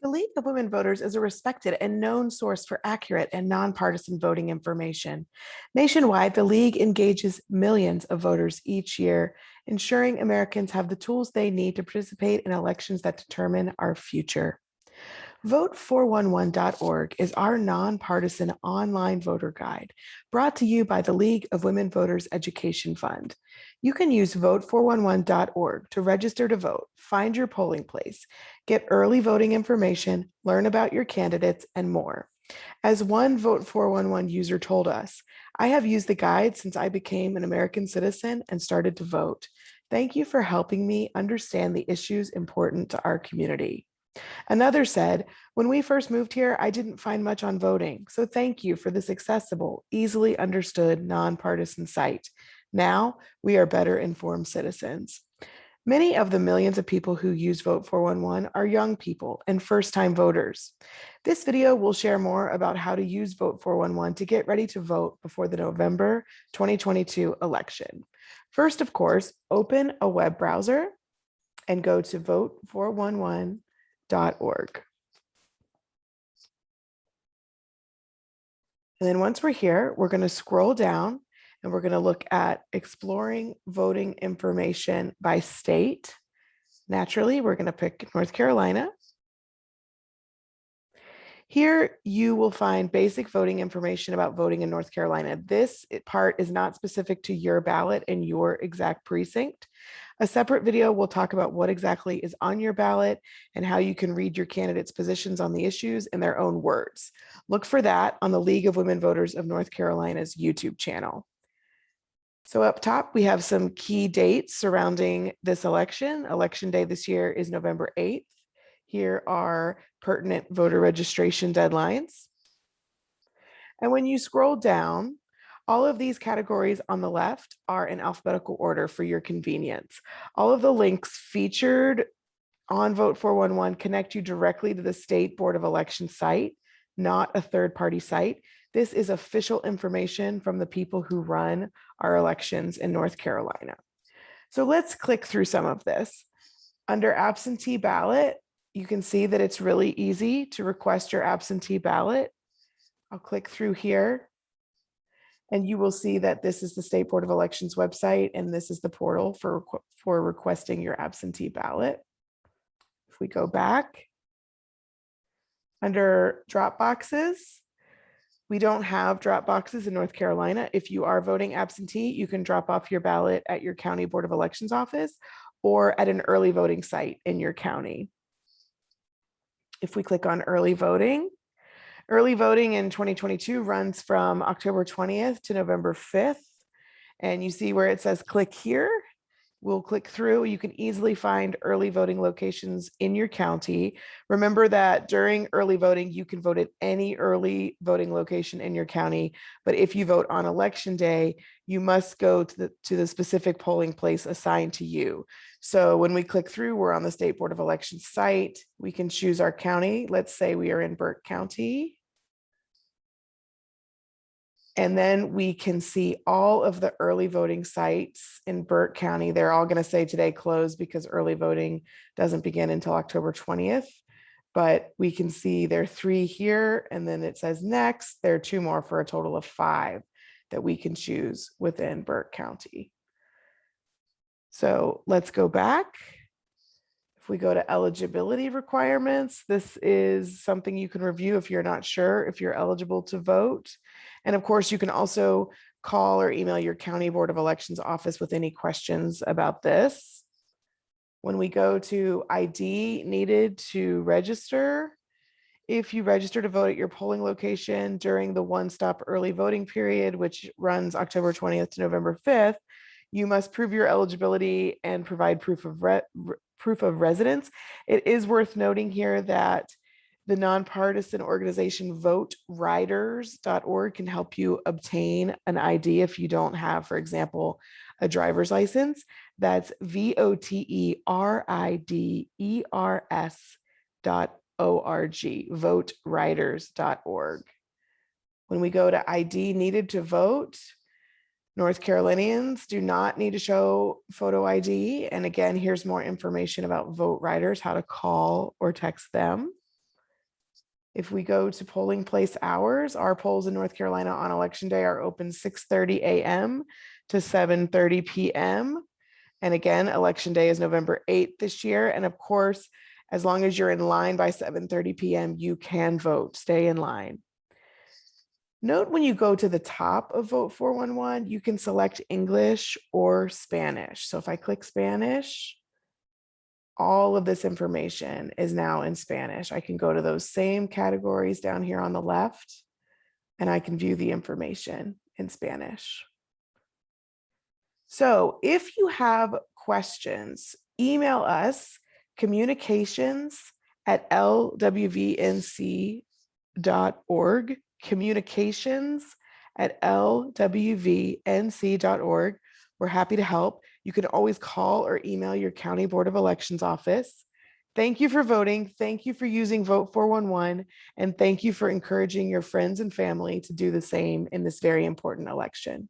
The League of Women Voters is a respected and known source for accurate and nonpartisan voting information. Nationwide, the League engages millions of voters each year, ensuring Americans have the tools they need to participate in elections that determine our future. Vote411.org is our nonpartisan online voter guide, brought to you by the League of Women Voters Education Fund. You can use vote411.org to register to vote, find your polling place, get early voting information, learn about your candidates, and more. As one Vote 411 user told us, I have used the guide since I became an American citizen and started to vote. Thank you for helping me understand the issues important to our community. Another said, when we first moved here, I didn't find much on voting. So thank you for this accessible, easily understood, nonpartisan site. Now we are better informed citizens. Many of the millions of people who use Vote 411 are young people and first-time voters. This video will share more about how to use Vote 411 to get ready to vote before the November 2022 election. First, of course, open a web browser and go to vote411.org. And then once we're here, we're going to scroll down and we're going to look at exploring voting information by state. Naturally, we're going to pick North Carolina. Here you will find basic voting information about voting in North Carolina. This part is not specific to your ballot and your exact precinct. A separate video will talk about what exactly is on your ballot and how you can read your candidates' positions on the issues in their own words. Look for that on the League of Women Voters of North Carolina's YouTube channel. So up top, we have some key dates surrounding this election. Election day this year is November 8th. Here are pertinent voter registration deadlines. And when you scroll down, all of these categories on the left are in alphabetical order for your convenience. All of the links featured on Vote 411 connect you directly to the State Board of Elections site, not a third-party site. This is official information from the people who run our elections in North Carolina. So let's click through some of this. Under absentee ballot, you can see that it's really easy to request your absentee ballot. I'll click through here and you will see that this is the State Board of Elections website and this is the portal for requesting your absentee ballot. If we go back, under drop boxes, we don't have drop boxes in North Carolina. If you are voting absentee, you can drop off your ballot at your county Board of Elections office or at an early voting site in your county. If we click on early voting in 2022 runs from October 20th to November 5th. And you see where it says click here. We'll click through. You can easily find early voting locations in your county. Remember that during early voting, you can vote at any early voting location in your county. But if you vote on election day, you must go to the specific polling place assigned to you. So when we click through, we're on the State Board of Elections site. We can choose our county. Let's say we are in Burke County. And then we can see all of the early voting sites in Burke County. They're all going to say today closed because early voting doesn't begin until October 20th. But we can see there are 3 here, and then it says next. There are 2 more for a total of 5 that we can choose within Burke County. So let's go back. If we go to eligibility requirements, this is something you can review if you're not sure if you're eligible to vote. And of course, you can also call or email your county Board of Elections office with any questions about this. When we go to ID needed to register, if you register to vote at your polling location during the one-stop early voting period, which runs October 20th to November 5th, you must prove your eligibility and provide proof of residence. It is worth noting here that the nonpartisan organization voteriders.org can help you obtain an ID if you don't have, for example, a driver's license. That's voteriders.org, voteriders.org. When we go to ID needed to vote, North Carolinians do not need to show photo ID. And again, here's more information about Vote Riders, how to call or text them. If we go to polling place hours, our polls in North Carolina on election day are open 6:30 a.m. to 7:30 p.m. And again, election day is November 8th this year. And of course, as long as you're in line by 7:30 p.m., you can vote. Stay in line. Note when you go to the top of Vote 411, you can select English or Spanish. So if I click Spanish, all of this information is now in Spanish. I can go to those same categories down here on the left, and I can view the information in Spanish. So if you have questions, email us communications@lwvnc.org, communications@lwvnc.org. We're happy to help. You can always call or email your County Board of Elections office. Thank you for voting. Thank you for using Vote 411. And thank you for encouraging your friends and family to do the same in this very important election.